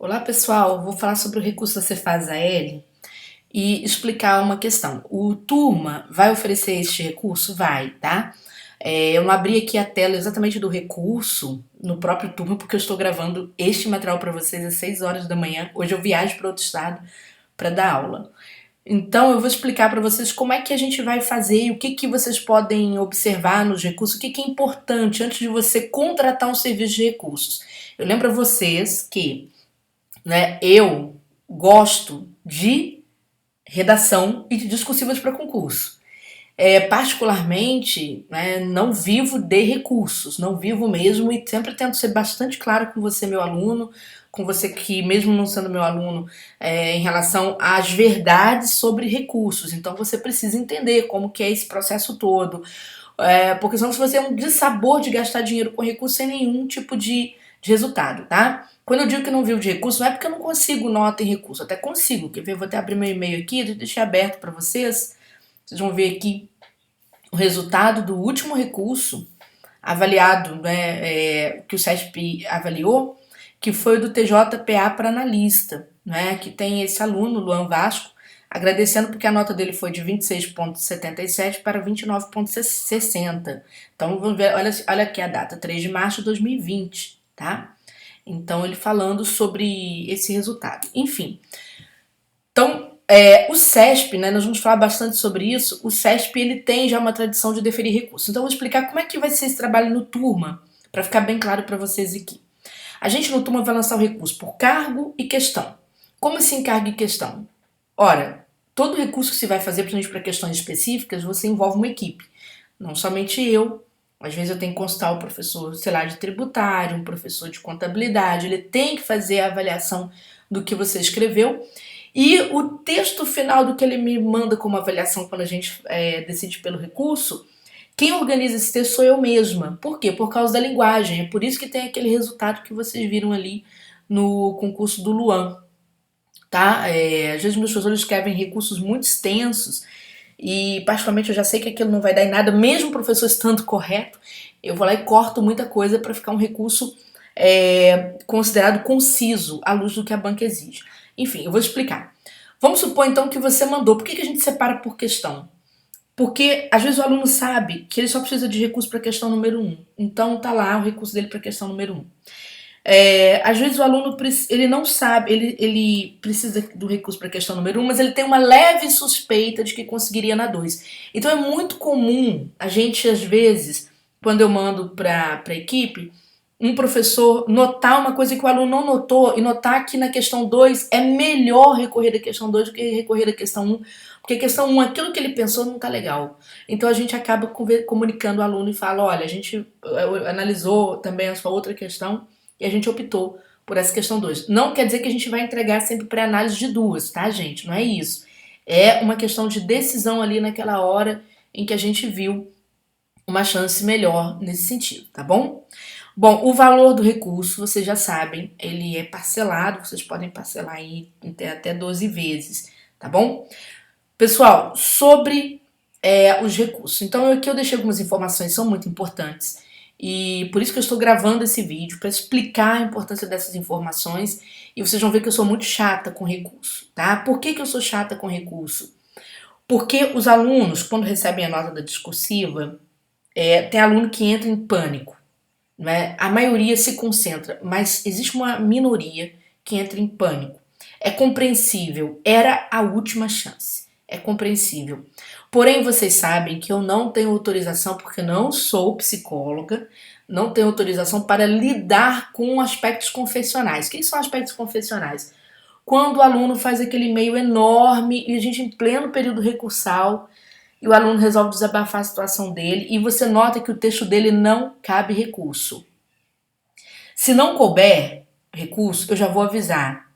Olá pessoal, vou falar sobre o recurso da Cefaz AL e explicar uma questão. O Turma vai oferecer este recurso? Vai, tá? Eu não abri aqui a tela exatamente do recurso no próprio Turma porque eu estou gravando este material para vocês às 6 horas da manhã. Hoje eu viajo para outro estado para dar aula. Então eu vou explicar para vocês como é que a gente vai fazer e o que vocês podem observar nos recursos, o que é importante antes de você contratar um serviço de recursos. Eu lembro a vocês que, né, eu gosto de redação e de discursivas para concurso. Particularmente, né, não vivo de recursos, não vivo mesmo e sempre tento ser bastante claro com você, meu aluno, com você que, mesmo não sendo meu aluno, em relação às verdades sobre recursos. Então você precisa entender como que é esse processo todo, porque senão se você é um dissabor de gastar dinheiro com recurso sem nenhum tipo de resultado, tá? Quando eu digo que não vivo de recurso, não é porque eu não consigo nota em recurso, até consigo. Quer ver? Vou até abrir meu e-mail aqui, deixei aberto para vocês. Vocês vão ver aqui o resultado do último recurso avaliado, né, que o CESP avaliou, que foi o do TJPA para analista, né, que tem esse aluno, Luan Vasco, agradecendo porque a nota dele foi de 26,77 para 29,60. Então, vamos ver, olha aqui a data, 3 de março de 2020, tá? Então, ele falando sobre esse resultado. Enfim, então, o CESP, né, nós vamos falar bastante sobre isso, o CESP ele tem já uma tradição de deferir recursos. Então, eu vou explicar como é que vai ser esse trabalho no Turma, para ficar bem claro para vocês aqui. A gente no Turma vai lançar o recurso por cargo e questão. Como assim cargo e questão? Ora, todo recurso que se vai fazer, principalmente para questões específicas, você envolve uma equipe. Não somente eu. Às vezes eu tenho que consultar o professor, sei lá, de tributário, um professor de contabilidade. Ele tem que fazer a avaliação do que você escreveu. E o texto final do que ele me manda como avaliação quando a gente decide pelo recurso, quem organiza esse texto sou eu mesma. Por quê? Por causa da linguagem. É por isso que tem aquele resultado que vocês viram ali no concurso do Luan. Tá? Às vezes meus professores escrevem recursos muito extensos e particularmente eu já sei que aquilo não vai dar em nada, mesmo o professor estando correto, eu vou lá e corto muita coisa para ficar um recurso considerado conciso à luz do que a banca exige. Enfim, eu vou explicar. Vamos supor então que você mandou. Por que a gente separa por questão? Porque às vezes o aluno sabe que ele só precisa de recurso para a questão número 1. Então tá lá o recurso dele para a questão número 1. Às vezes o aluno ele não sabe, ele precisa do recurso para a questão número 1, mas ele tem uma leve suspeita de que conseguiria na 2. Então é muito comum a gente, às vezes, quando eu mando para a equipe, um professor notar uma coisa que o aluno não notou e notar que na questão 2 é melhor recorrer da questão 2 do que recorrer da questão 1, porque a questão 1, aquilo que ele pensou não está legal. Então a gente acaba comunicando o aluno e fala, olha, a gente analisou também a sua outra questão e a gente optou por essa questão 2. Não quer dizer que a gente vai entregar sempre pré-análise de duas, tá, gente? Não é isso. É uma questão de decisão ali naquela hora em que a gente viu uma chance melhor nesse sentido, tá bom? Bom, o valor do recurso, vocês já sabem, ele é parcelado, vocês podem parcelar aí até 12 vezes, tá bom? Pessoal, sobre os recursos. Então, aqui eu deixei algumas informações, são muito importantes. E por isso que eu estou gravando esse vídeo, para explicar a importância dessas informações. E vocês vão ver que eu sou muito chata com recurso, tá? Por que eu sou chata com recurso? Porque os alunos, quando recebem a nota da discursiva, tem aluno que entra em pânico, né? A maioria se concentra, mas existe uma minoria que entra em pânico. É compreensível, era a última chance. É compreensível. Porém, vocês sabem que eu não tenho autorização, porque não sou psicóloga, não tenho autorização para lidar com aspectos confessionais. O que são aspectos confessionais? Quando o aluno faz aquele e-mail enorme e a gente em pleno período recursal e o aluno resolve desabafar a situação dele e você nota que o texto dele não cabe recurso. Se não couber recurso, eu já vou avisar.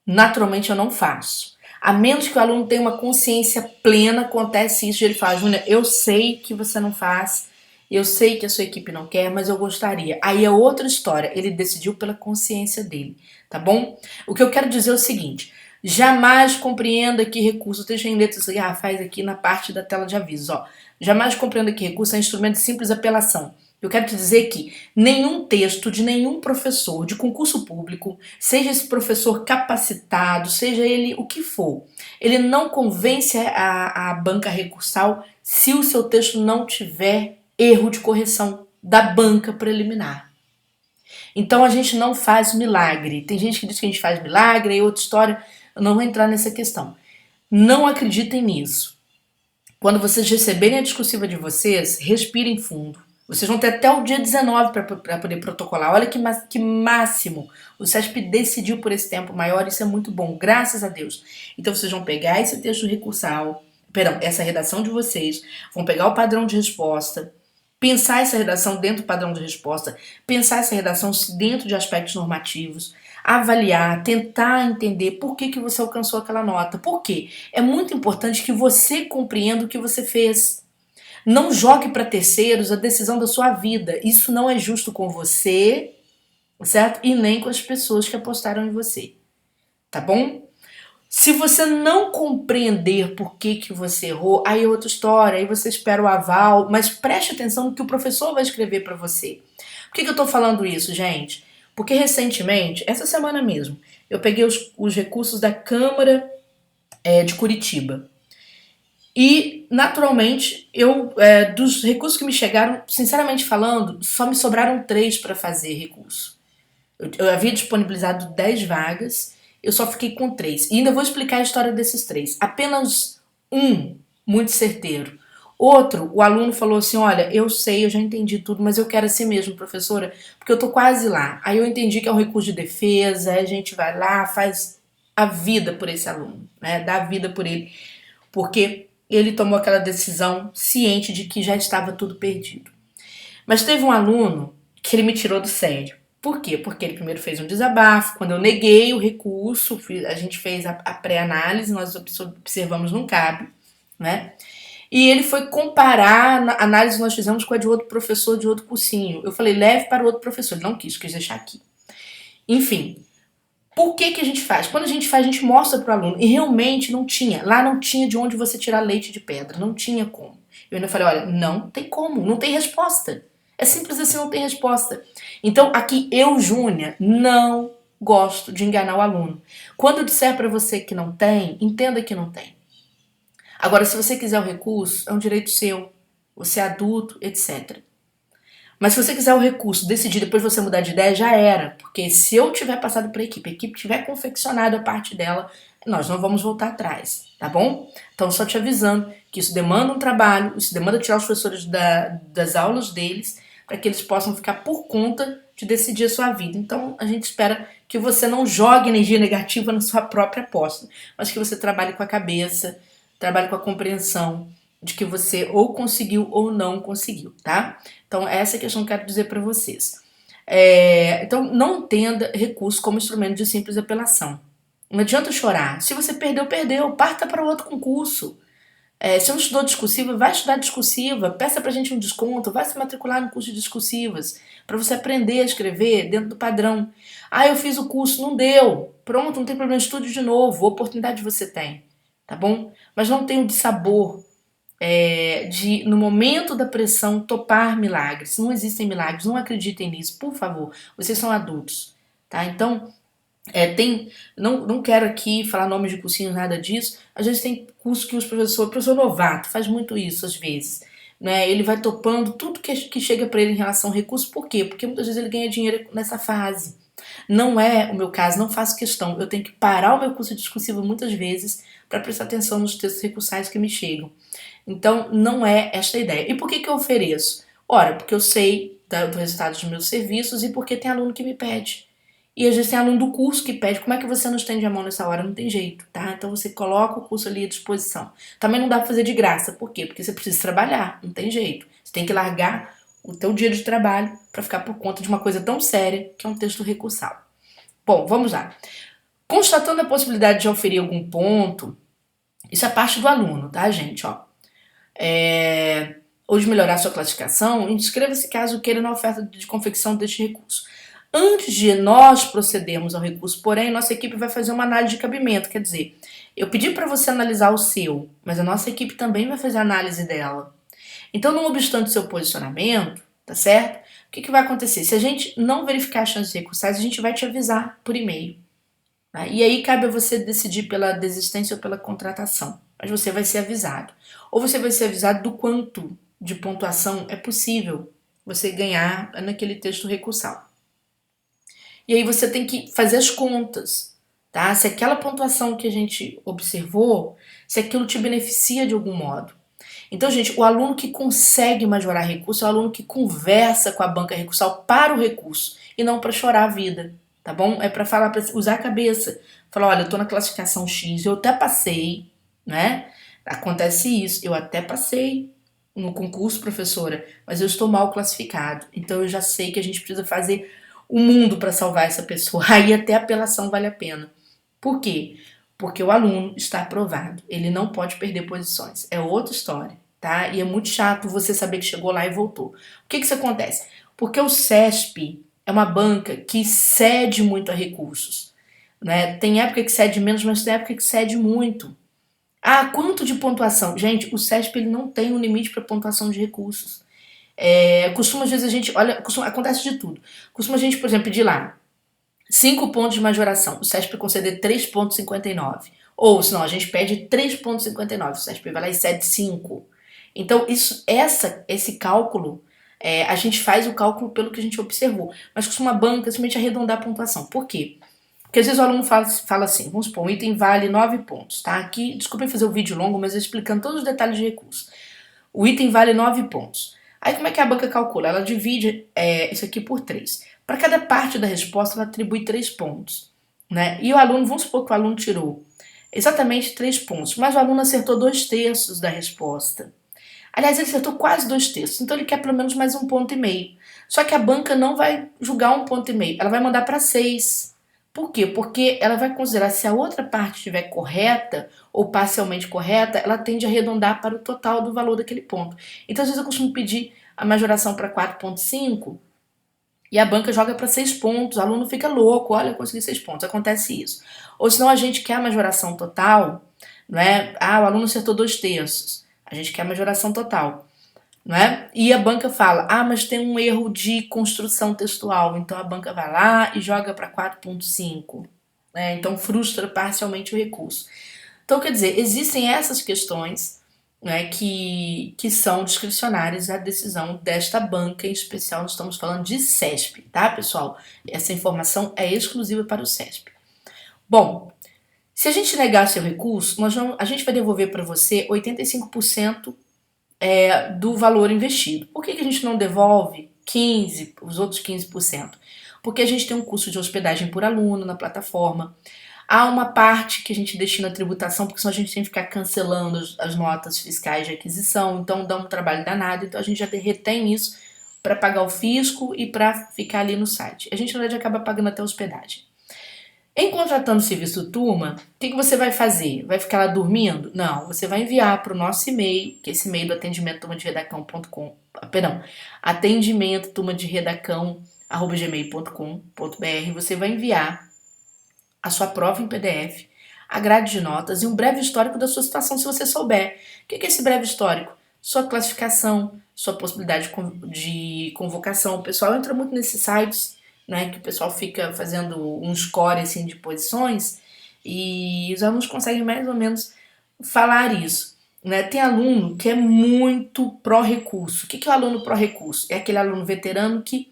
Naturalmente eu não faço. A menos que o aluno tenha uma consciência plena, acontece isso, ele fala, Júlia, eu sei que você não faz, eu sei que a sua equipe não quer, mas eu gostaria. Aí é outra história, ele decidiu pela consciência dele, tá bom? O que eu quero dizer é o seguinte, jamais compreenda que recurso, deixa em letras garrafais aqui na parte da tela de avisos, ó. Jamais compreenda que recurso é instrumento de simples apelação. Eu quero te dizer que nenhum texto de nenhum professor de concurso público, seja esse professor capacitado, seja ele o que for, ele não convence a banca recursal se o seu texto não tiver erro de correção da banca preliminar. Então a gente não faz milagre. Tem gente que diz que a gente faz milagre, e outra história, eu não vou entrar nessa questão. Não acreditem nisso. Quando vocês receberem a discursiva de vocês, respirem fundo. Vocês vão ter até o dia 19 para poder protocolar. Olha que máximo. O CESP decidiu por esse tempo maior, isso é muito bom, graças a Deus. Então vocês vão pegar esse texto recursal, essa redação de vocês, vão pegar o padrão de resposta, pensar essa redação dentro do padrão de resposta, pensar essa redação dentro de aspectos normativos, avaliar, tentar entender por que você alcançou aquela nota. Por quê? É muito importante que você compreenda o que você fez. Não jogue para terceiros a decisão da sua vida. Isso não é justo com você, certo? E nem com as pessoas que apostaram em você. Tá bom? Se você não compreender por que você errou, aí é outra história, aí você espera o aval, mas preste atenção no que o professor vai escrever para você. Por que eu tô falando isso, gente? Porque recentemente, essa semana mesmo, eu peguei os recursos da Câmara de Curitiba. E, naturalmente, dos recursos que me chegaram, sinceramente falando, só me sobraram 3 para fazer recurso. Eu havia disponibilizado 10 vagas, eu só fiquei com 3. E ainda vou explicar a história desses 3. Apenas um, muito certeiro. Outro, o aluno falou assim, olha, eu sei, eu já entendi tudo, mas eu quero assim mesmo, professora, porque eu tô quase lá. Aí eu entendi que é um recurso de defesa, aí a gente vai lá, faz a vida por esse aluno, né? Dá a vida por ele. Porque ele tomou aquela decisão ciente de que já estava tudo perdido. Mas teve um aluno que ele me tirou do sério. Por quê? Porque ele primeiro fez um desabafo, quando eu neguei o recurso, a gente fez a pré-análise, nós observamos no CAB, né? E ele foi comparar a análise que nós fizemos com a de outro professor de outro cursinho. Eu falei, leve para o outro professor. Ele não quis deixar aqui. Enfim, por que a gente faz? Quando a gente mostra para o aluno. E realmente não tinha. Lá não tinha de onde você tirar leite de pedra. Não tinha como. Eu ainda falei, olha, não tem como. Não tem resposta. É simples assim, não tem resposta. Então, aqui eu, Júnia, não gosto de enganar o aluno. Quando eu disser para você que não tem, entenda que não tem. Agora, se você quiser o recurso, é um direito seu. Você é adulto, etc. Mas se você quiser o recurso, decidir depois você mudar de ideia, já era. Porque se eu tiver passado para a equipe tiver confeccionado a parte dela, nós não vamos voltar atrás, tá bom? Então, só te avisando que isso demanda um trabalho, isso demanda tirar os professores das aulas deles, para que eles possam ficar por conta de decidir a sua vida. Então, a gente espera que você não jogue energia negativa na sua própria aposta, mas que você trabalhe com a cabeça, trabalhe com a compreensão de que você ou conseguiu ou não conseguiu, tá? Então, essa é a questão que eu quero dizer para vocês. Então, não entenda recurso como instrumento de simples apelação. Não adianta chorar. Se você perdeu, perdeu. Parta para outro concurso. Se não estudou discursiva, vai estudar discursiva. Peça pra gente um desconto. Vai se matricular no curso de discursivas. Para você aprender a escrever dentro do padrão. Ah, eu fiz o curso, não deu. Pronto, não tem problema, estude de novo. Oportunidade você tem. Tá bom? Mas não tem o dissabor de, no momento da pressão, topar milagres. Não existem milagres, não acreditem nisso, por favor. Vocês são adultos, tá? Então, não quero aqui falar nomes de cursinhos, nada disso. Às vezes tem curso que o professor novato faz muito isso, às vezes. Né? Ele vai topando tudo que chega para ele em relação ao recurso. Por quê? Porque muitas vezes ele ganha dinheiro nessa fase. Não é o meu caso, não faço questão. Eu tenho que parar o meu curso discursivo muitas vezes para prestar atenção nos textos recursais que me chegam. Então, não é esta a ideia. E por que eu ofereço? Ora, porque eu sei do resultado dos meus serviços e porque tem aluno que me pede. E às vezes tem aluno do curso que pede, como é que você não estende a mão nessa hora? Não tem jeito, tá? Então você coloca o curso ali à disposição. Também não dá pra fazer de graça. Por quê? Porque você precisa trabalhar, não tem jeito. Você tem que largar o teu dia de trabalho para ficar por conta de uma coisa tão séria que é um texto recursal. Bom, vamos lá. Constatando a possibilidade de oferir algum ponto, isso é parte do aluno, tá, gente? Ou de melhorar sua classificação, inscreva-se caso queira na oferta de confecção deste recurso. Antes de nós procedermos ao recurso, porém, nossa equipe vai fazer uma análise de cabimento, quer dizer, eu pedi para você analisar o mas a nossa equipe também vai fazer a análise dela. Então, não obstante o seu posicionamento, tá certo? O que vai acontecer? Se a gente não verificar as chances recursais, a gente vai te avisar por e-mail. Tá? E aí cabe a você decidir pela desistência ou pela contratação. Mas você vai ser avisado. Ou você vai ser avisado do quanto de pontuação é possível você ganhar naquele texto recursal. E aí você tem que fazer as contas, tá? Se aquela pontuação que a gente observou, se aquilo te beneficia de algum modo. Então, gente, o aluno que consegue majorar recurso é o aluno que conversa com a banca recursal para o recurso e não para chorar a vida, tá bom? É para falar, para usar a cabeça. Falar, olha, eu tô na classificação X, eu até passei, né? Acontece isso, eu até passei no concurso, professora, mas eu estou mal classificado. Então eu já sei que a gente precisa fazer o mundo para salvar essa pessoa. Aí até a apelação vale a pena. Por quê? Porque o aluno está aprovado. Ele não pode perder posições. É outra história, tá? E é muito chato você saber que chegou lá e voltou. O que isso acontece? Porque o CESP é uma banca que cede muito a recursos, né? Tem época que cede menos, mas tem época que cede muito. Ah, quanto de pontuação? Gente, o CESP ele não tem um limite para pontuação de recursos. Costuma, às vezes, a gente. Olha, acontece de tudo. Costuma a gente, por exemplo, pedir lá 5 pontos de majoração. O CESP conceder 3,59. Ou, senão, a gente pede 3,59. O CESP vai lá e cede 5. Então, esse cálculo, a gente faz o cálculo pelo que a gente observou. Mas costuma a banca simplesmente arredondar a pontuação. Por quê? Porque às vezes o aluno fala assim, vamos supor, um item vale 9 pontos, tá? Aqui, desculpem fazer o vídeo longo, mas eu explicando todos os detalhes de recurso. O item vale 9 pontos. Aí como é que a banca calcula? Ela divide isso aqui por 3. Para cada parte da resposta, ela atribui 3 pontos. Né? E o aluno, vamos supor que o aluno tirou exatamente 3 pontos, mas o aluno acertou 2/3 da resposta. Aliás, ele acertou quase 2/3, então ele quer pelo menos mais 1,5 ponto. Só que a banca não vai julgar 1,5 ponto, ela vai mandar para 6. Por quê? Porque ela vai considerar se a outra parte estiver correta ou parcialmente correta, ela tende a arredondar para o total do valor daquele ponto. Então, às vezes eu costumo pedir a majoração para 4,5 e a banca joga para 6 pontos. O aluno fica louco, olha, eu consegui 6 pontos. Acontece isso. Ou senão a gente quer a majoração total, não é? Ah, o aluno acertou 2/3. A gente quer a majoração total. Não é? E a banca fala, mas tem um erro de construção textual, então a banca vai lá e joga para 4,5. Né? Então frustra parcialmente o recurso. Então, quer dizer, existem essas questões, né, que são discricionárias à decisão desta banca, em especial nós estamos falando de CESP, tá, pessoal? Essa informação é exclusiva para o CESP. Bom, se a gente negar seu recurso, a gente vai devolver para você 85% do valor investido. Por que a gente não devolve 15%, os outros 15%? Porque a gente tem um custo de hospedagem por aluno na plataforma. Há uma parte que a gente destina à tributação, porque senão a gente tem que ficar cancelando as notas fiscais de aquisição, então dá um trabalho danado, então a gente já retém isso para pagar o fisco e para ficar ali no site. A gente, na verdade, acaba pagando até a hospedagem. Em contratando o serviço turma, o que você vai fazer? Vai ficar lá dormindo? Não, você vai enviar para o nosso e-mail, que é esse e-mail do atendimento turmaderedacão.com, atendimento turmaderedacão@gmail.com.br, você vai enviar a sua prova em PDF, a grade de notas e um breve histórico da sua situação, se você souber. O que é esse breve histórico? Sua classificação, sua possibilidade de convocação. O pessoal entra muito nesses sites, né, que o pessoal fica fazendo um score assim, de posições e os alunos conseguem mais ou menos falar isso. Né? Tem aluno que é muito pró-recurso. O que é o aluno pró-recurso? É aquele aluno veterano que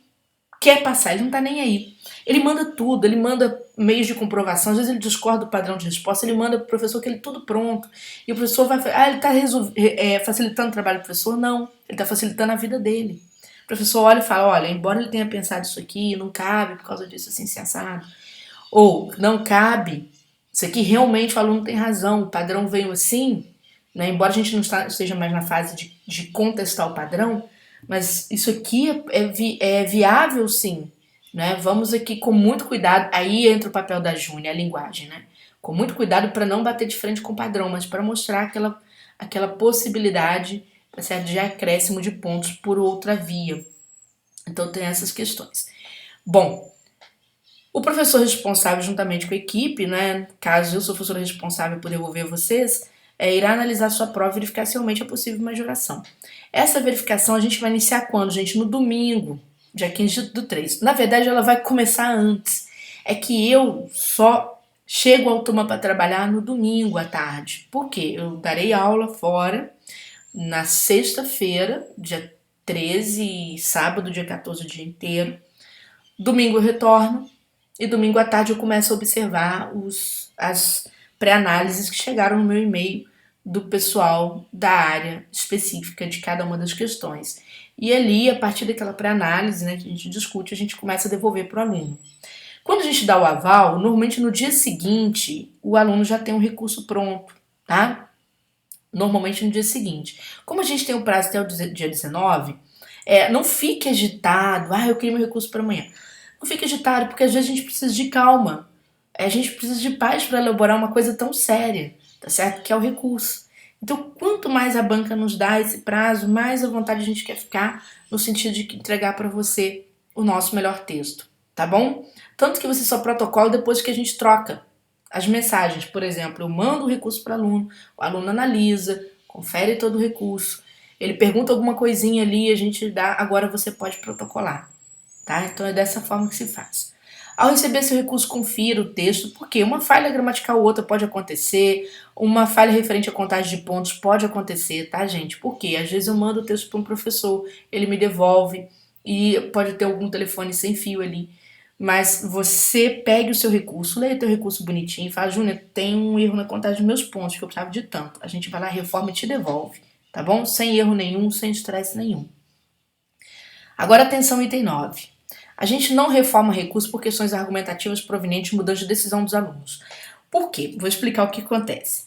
quer passar, ele não tá nem aí. Ele manda tudo, ele manda meios de comprovação, às vezes ele discorda do padrão de resposta, ele manda pro professor que ele tudo pronto. E o professor vai ele tá facilitando o trabalho do professor? Não, ele tá facilitando a vida dele. O professor olha e fala, olha, embora ele tenha pensado isso aqui, não cabe por causa disso assim, sensado. Ou, não cabe, isso aqui realmente o aluno tem razão, o padrão veio assim, né? Embora a gente não esteja mais na fase de contestar o padrão, mas isso aqui é viável sim, né? Vamos aqui com muito cuidado, aí entra o papel da Júnia, a linguagem, né? Com muito cuidado para não bater de frente com o padrão, mas para mostrar aquela possibilidade, tá certo, de acréscimo de pontos por outra via. Então tem essas questões. Bom, o professor responsável juntamente com a equipe, né? Caso eu sou professora responsável por devolver vocês, irá analisar sua prova e verificar se realmente é possível majoração. Essa verificação a gente vai iniciar quando, gente? No domingo, dia 15/3. Na verdade, ela vai começar antes. É que eu só chego ao turma para trabalhar no domingo à tarde. Por quê? Eu darei aula fora na sexta-feira, dia 13, sábado, dia 14, o dia inteiro. Domingo eu retorno e domingo à tarde eu começo a observar as pré-análises que chegaram no meu e-mail do pessoal da área específica de cada uma das questões. E ali, a partir daquela pré-análise, né, que a gente discute, a gente começa a devolver para o aluno. Quando a gente dá o aval, normalmente no dia seguinte, o aluno já tem um recurso pronto, tá? Normalmente no dia seguinte. Como a gente tem o prazo até o dia 19, não fique agitado, eu queria meu recurso para amanhã. Não fique agitado, porque às vezes a gente precisa de calma. A gente precisa de paz para elaborar uma coisa tão séria, tá certo? Que é o recurso. Então, quanto mais a banca nos dá esse prazo, mais à vontade a gente quer ficar no sentido de entregar para você o nosso melhor texto, tá bom? Tanto que você só protocola depois que a gente troca as mensagens. Por exemplo, eu mando o recurso para o aluno analisa, confere todo o recurso, ele pergunta alguma coisinha ali, a gente dá, agora você pode protocolar, tá? Então é dessa forma que se faz. Ao receber seu recurso, confira o texto, porque uma falha gramatical ou outra pode acontecer, uma falha referente à contagem de pontos pode acontecer, tá, gente? Porque às vezes eu mando o texto para um professor, ele me devolve e pode ter algum telefone sem fio ali. Mas você pegue o seu recurso, leia o teu recurso bonitinho e fala, Júnior, tem um erro na contagem dos meus pontos, que eu precisava de tanto. A gente vai lá, reforma e te devolve, tá bom? Sem erro nenhum, sem estresse nenhum. Agora atenção, item 9. A gente não reforma recurso por questões argumentativas provenientes de mudança de decisão dos alunos. Por quê? Vou explicar o que acontece.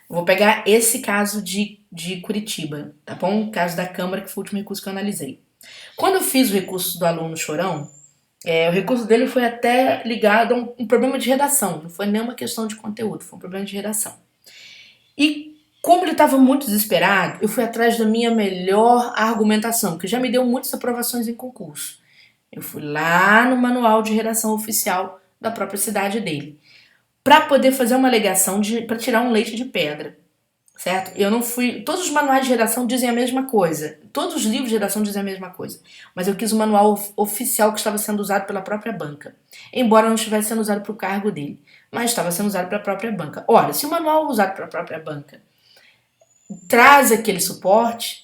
Vou pegar esse caso de Curitiba, tá bom? O caso da Câmara, que foi o último recurso que eu analisei. Quando eu fiz o recurso do aluno Chorão, o recurso dele foi até ligado a um problema de redação, não foi nem uma questão de conteúdo, foi um problema de redação. E como ele estava muito desesperado, eu fui atrás da minha melhor argumentação, que já me deu muitas aprovações em concurso. Eu fui lá no manual de redação oficial da própria cidade dele, para poder fazer uma alegação para tirar um leite de pedra, certo? Eu não fui. Todos os manuais de redação dizem a mesma coisa, todos os livros de redação dizem a mesma coisa, mas eu quis o manual oficial que estava sendo usado pela própria banca, embora não estivesse sendo usado para o cargo dele, mas estava sendo usado pela própria banca. Ora, se o manual usado pela própria banca traz aquele suporte,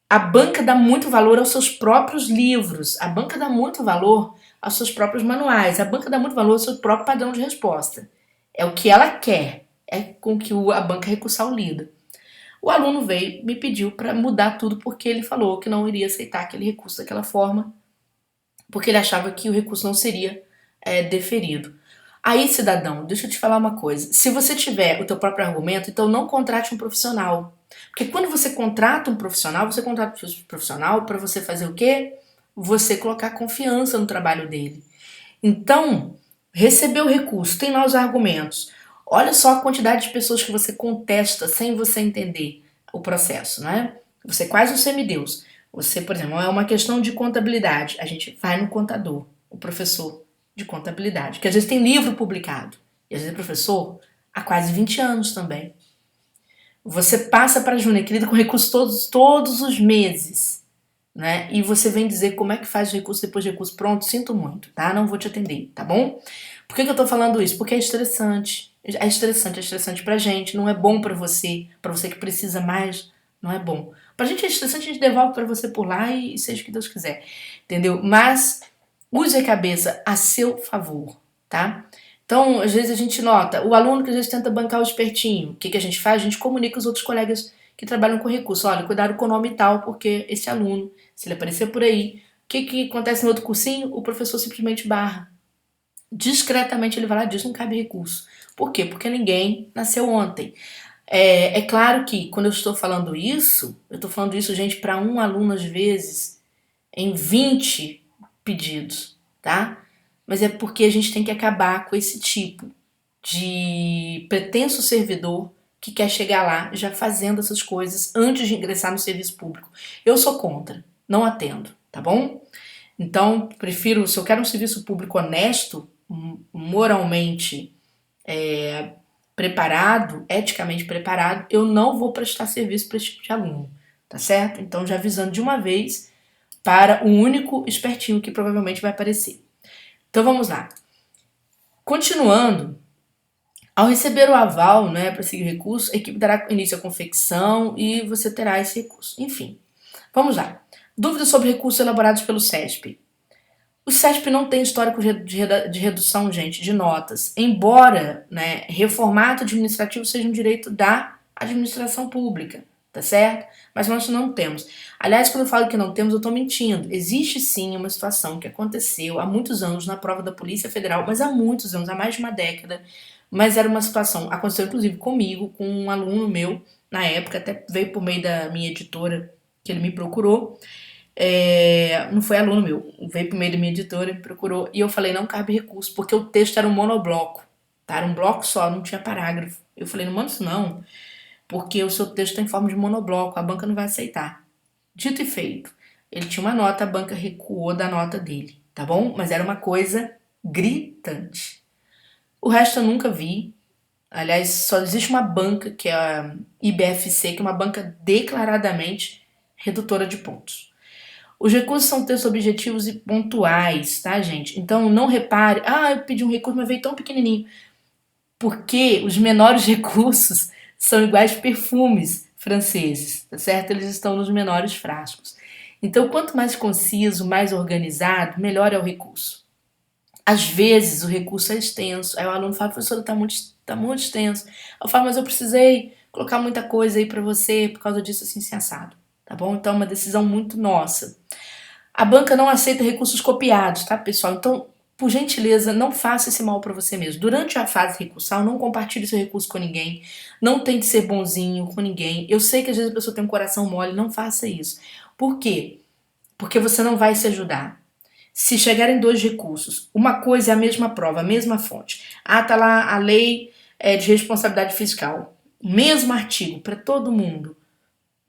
a banca dá muito valor aos seus próprios livros, a banca dá muito valor aos seus próprios manuais, a banca dá muito valor ao seu próprio padrão de resposta. É o que ela quer, é com que a banca recursal lida. O aluno veio, me pediu para mudar tudo porque ele falou que não iria aceitar aquele recurso daquela forma, porque ele achava que o recurso não seria deferido. Aí, cidadão, deixa eu te falar uma coisa. Se você tiver o teu próprio argumento, então não contrate um profissional. Porque quando você contrata um profissional para você fazer o quê? Você colocar confiança no trabalho dele. Então, recebeu o recurso, tem lá os argumentos. Olha só a quantidade de pessoas que você contesta sem você entender o processo, né? Você é quase um semideus. Você, por exemplo, é uma questão de contabilidade. A gente vai no contador, o professor de contabilidade, que às vezes tem livro publicado. E às vezes é professor há quase 20 anos também. Você passa para a Júnior, que lida com recursos todos os meses, né? E você vem dizer como é que faz o recurso depois de recurso pronto, sinto muito, tá? Não vou te atender, tá bom? Por que eu tô falando isso? Porque é estressante. É estressante pra gente, não é bom pra você que precisa mais, não é bom. Pra gente é estressante, a gente devolve pra você por lá e seja o que Deus quiser, entendeu? Mas use a cabeça a seu favor, tá? Então, às vezes a gente nota, o aluno que às vezes tenta bancar o espertinho, o que a gente faz? A gente comunica os outros colegas que trabalham com recurso. Olha, cuidado com o nome tal, porque esse aluno, se ele aparecer por aí, o que acontece no outro cursinho? O professor simplesmente barra. Discretamente ele vai lá e diz, não cabe recurso. Por quê? Porque ninguém nasceu ontem. É claro que quando eu estou falando isso, eu estou falando isso, gente, para um aluno às vezes, em 20 pedidos, tá? Mas é porque a gente tem que acabar com esse tipo de pretenso servidor que quer chegar lá já fazendo essas coisas antes de ingressar no serviço público. Eu sou contra, não atendo, tá bom? Então, prefiro, se eu quero um serviço público honesto, moralmente preparado, eticamente preparado, eu não vou prestar serviço para esse tipo de aluno, tá certo? Então, já avisando de uma vez para o único espertinho que provavelmente vai aparecer. Então, vamos lá. Continuando, ao receber o aval, né, para seguir o recurso, a equipe dará início à confecção e você terá esse recurso. Enfim, vamos lá. Dúvidas sobre recursos elaborados pelo SESP. O SESP não tem histórico de redução, gente, de notas, embora, né, reformato administrativo seja um direito da administração pública, tá certo? Mas nós não temos. Aliás, quando eu falo que não temos, eu estou mentindo. Existe sim uma situação que aconteceu há muitos anos na prova da Polícia Federal, mas há muitos anos, há mais de uma década, mas era uma situação, aconteceu inclusive comigo, com um aluno meu, na época, até veio por meio da minha editora, que ele me procurou, não foi aluno meu, veio por meio da minha editora, me procurou, e eu falei, não cabe recurso, porque o texto era um monobloco, tá? Era um bloco só, não tinha parágrafo. Eu falei, não manda isso não, porque o seu texto está em forma de monobloco, a banca não vai aceitar. Dito e feito, ele tinha uma nota, a banca recuou da nota dele, tá bom? Mas era uma coisa gritante. O resto eu nunca vi. Aliás, só existe uma banca, que é a IBFC, que é uma banca declaradamente redutora de pontos. Os recursos são textos objetivos e pontuais, tá, gente? Então não repare, eu pedi um recurso, mas veio tão pequenininho. Porque os menores recursos são iguais perfumes franceses, tá certo? Eles estão nos menores frascos. Então, quanto mais conciso, mais organizado, melhor é o recurso. Às vezes o recurso é extenso, aí o aluno fala, professora, tá muito extenso. Eu falo, mas eu precisei colocar muita coisa aí para você por causa disso assim, assim, assado. Tá bom? Então é uma decisão muito nossa. A banca não aceita recursos copiados, tá, pessoal? Então, por gentileza, não faça esse mal para você mesmo. Durante a fase recursal, não compartilhe seu recurso com ninguém. Não tente ser bonzinho com ninguém. Eu sei que às vezes a pessoa tem um coração mole, não faça isso. Por quê? Porque você não vai se ajudar. Se chegarem dois recursos, uma coisa é a mesma prova, a mesma fonte. Tá lá a lei de responsabilidade fiscal. Mesmo artigo para todo mundo.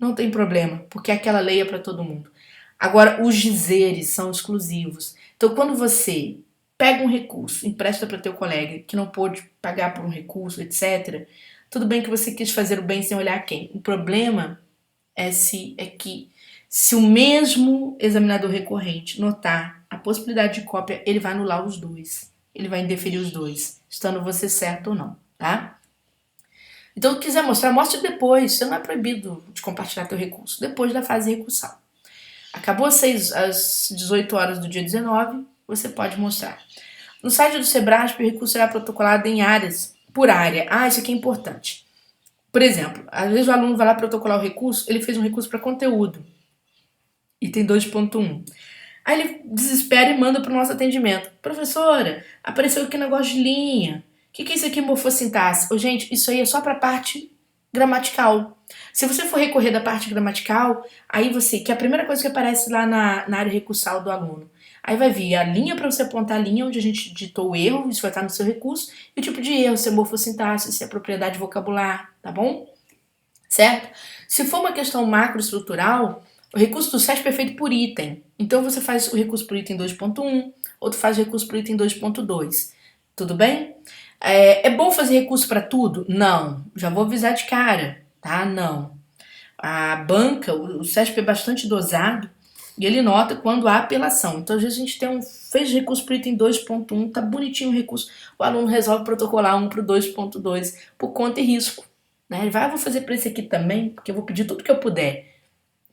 Não tem problema, porque aquela lei é para todo mundo. Agora, os dizeres são exclusivos. Então, quando você pega um recurso, empresta para teu colega que não pôde pagar por um recurso, etc., tudo bem que você quis fazer o bem sem olhar quem. O problema é que se o mesmo examinador recorrente notar a possibilidade de cópia, ele vai anular os dois. Ele vai indeferir os dois, estando você certo ou não, tá? Então, se quiser mostrar, mostre depois. Você não é proibido de compartilhar teu recurso, depois da fase recursal. Acabou às 18 horas do dia 19, você pode mostrar. No site do Sebrasp, o recurso será protocolado em áreas, por área. Isso aqui é importante. Por exemplo, às vezes o aluno vai lá protocolar o recurso, ele fez um recurso para conteúdo, item 2.1. Aí ele desespera e manda para o nosso atendimento. Professora, apareceu aqui um negócio de linha. O que é isso aqui, morfossintaxe? Gente, isso aí é só para a parte gramatical. Se você for recorrer da parte gramatical, aí que é a primeira coisa que aparece lá na área recursal do aluno. Aí vai vir a linha para você apontar a linha onde a gente digitou o erro, isso vai estar no seu recurso, e o tipo de erro, se é morfossintaxe, se é propriedade vocabular, tá bom? Certo? Se for uma questão macroestrutural, o recurso do SESP é feito por item. Então você faz o recurso por item 2.1, outro faz o recurso por item 2.2. Tudo bem? É bom fazer recurso para tudo? Não. Já vou avisar de cara, tá? Não. A banca, o SESP é bastante dosado e ele nota quando há apelação. Então, às vezes a gente fez recurso para o item 2.1, tá bonitinho o recurso, o aluno resolve protocolar um para o 2.2 por conta e risco. Né? Ele vai, vou fazer para esse aqui também, porque eu vou pedir tudo que eu puder.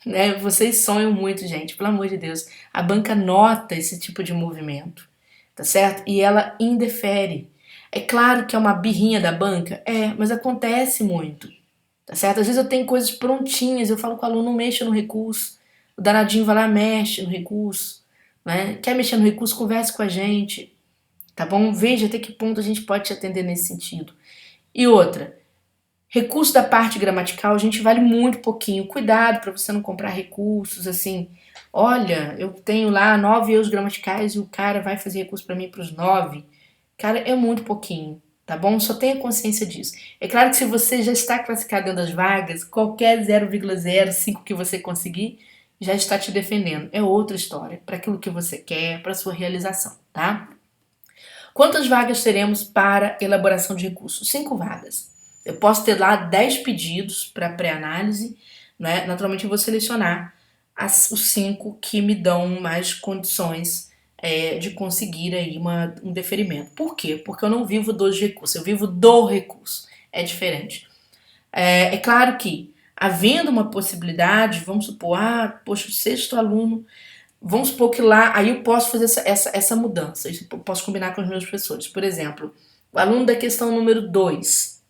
Né? Vocês sonham muito, gente, pelo amor de Deus. A banca nota esse tipo de movimento, tá certo? E ela indefere. É claro que é uma birrinha da banca, mas acontece muito, tá certo? Às vezes eu tenho coisas prontinhas, eu falo com o aluno, não mexa no recurso, o danadinho vai lá, mexe no recurso, né? Quer mexer no recurso, converse com a gente, tá bom? Veja até que ponto a gente pode te atender nesse sentido. E outra, recurso da parte gramatical, a gente vale muito pouquinho. Cuidado para você não comprar recursos assim. Olha, eu tenho lá 9 erros gramaticais e o cara vai fazer recurso para mim para os 9. Cara, é muito pouquinho, tá bom? Só tenha consciência disso. É claro que se você já está classificado dentro das vagas, qualquer 0,05 que você conseguir já está te defendendo. É outra história, para aquilo que você quer, para sua realização, tá? Quantas vagas teremos para elaboração de recursos? 5 vagas. Eu posso ter lá 10 pedidos para pré-análise, né? Naturalmente eu vou selecionar os 5 que me dão mais condições de conseguir aí um deferimento. Por quê? Porque eu não vivo dos recursos, eu vivo do recurso. É diferente. É claro que, havendo uma possibilidade, vamos supor, poxa, o sexto aluno, vamos supor que lá, aí eu posso fazer essa mudança, isso eu posso combinar com os meus professores. Por exemplo, o aluno da questão número 2,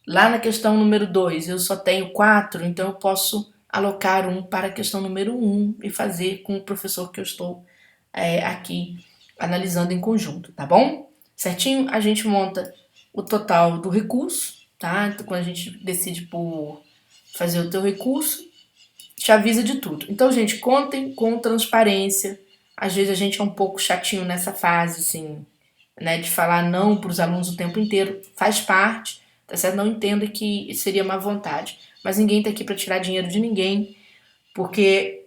lá na questão número 2 eu só tenho 4, então eu posso alocar um para a questão número 1 e fazer com o professor que eu estou aqui analisando em conjunto, tá bom? Certinho? A gente monta o total do recurso, tá? Então, quando a gente decide por fazer o teu recurso, te avisa de tudo. Então, gente, contem com transparência. Às vezes a gente é um pouco chatinho nessa fase, assim, né, de falar não para os alunos o tempo inteiro. Faz parte, tá certo? Não entenda que seria má vontade. Mas ninguém tá aqui para tirar dinheiro de ninguém, porque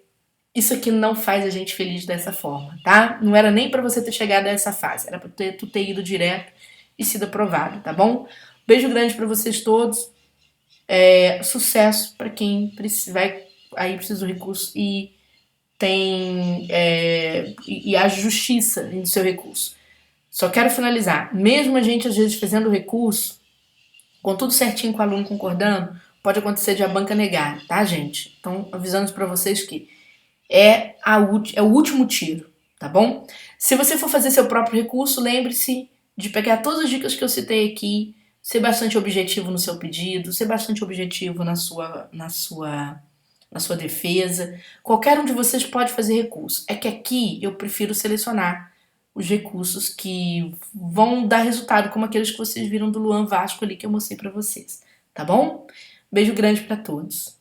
isso aqui não faz a gente feliz dessa forma, tá? Não era nem para você ter chegado a essa fase, era para tu ter ido direto e sido aprovado, tá bom? Beijo grande para vocês todos. Sucesso para quem vai aí precisa do recurso e tem e a justiça do seu recurso. Só quero finalizar. Mesmo a gente às vezes fazendo o recurso, com tudo certinho com o aluno concordando, pode acontecer de a banca negar, tá, gente? Então, avisando para vocês que é o último tiro, tá bom? Se você for fazer seu próprio recurso, lembre-se de pegar todas as dicas que eu citei aqui, ser bastante objetivo no seu pedido, ser bastante objetivo na sua defesa. Qualquer um de vocês pode fazer recurso. É que aqui eu prefiro selecionar os recursos que vão dar resultado, como aqueles que vocês viram do Luan Vasco ali que eu mostrei para vocês, tá bom? Beijo grande para todos.